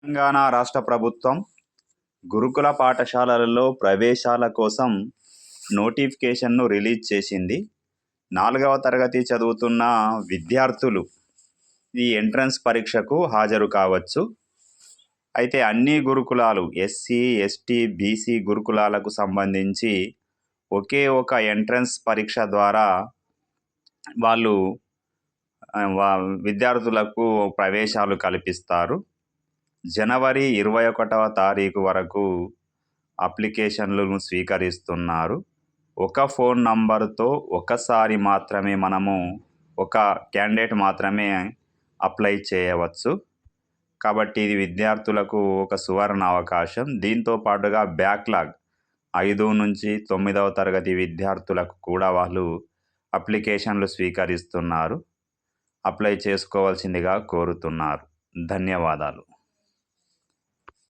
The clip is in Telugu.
తెలంగాణ రాష్ట్ర ప్రభుత్వం గురుకుల పాఠశాలలలో ప్రవేశాల కోసం నోటిఫికేషన్ను రిలీజ్ చేసింది. 4వ తరగతి చదువుతున్న విద్యార్థులు ఈ ఎంట్రన్స్ పరీక్షకు హాజరు కావచ్చు. అయితే అన్ని గురుకులాలు ఎస్సీ, ఎస్టీ, బీసీ గురుకులాలకు సంబంధించి ఒకే ఒక ఎంట్రన్స్ పరీక్ష ద్వారా వాళ్ళు విద్యార్థులకు ప్రవేశాలు కల్పిస్తారు. జనవరి 21వ తారీఖు వరకు అప్లికేషన్లను స్వీకరిస్తున్నారు. ఒక ఫోన్ నంబర్తో ఒకసారి మాత్రమే మనము ఒక క్యాండిడేట్ మాత్రమే అప్లై చేయవచ్చు. కాబట్టి ఇది విద్యార్థులకు ఒక సువర్ణ అవకాశం. దీంతో పాటుగా బ్యాక్లాగ్ 5 నుంచి 9వ తరగతి విద్యార్థులకు కూడా వాళ్ళు అప్లికేషన్లు స్వీకరిస్తున్నారు. అప్లై చేసుకోవాల్సిందిగా కోరుతున్నారు. ధన్యవాదాలు.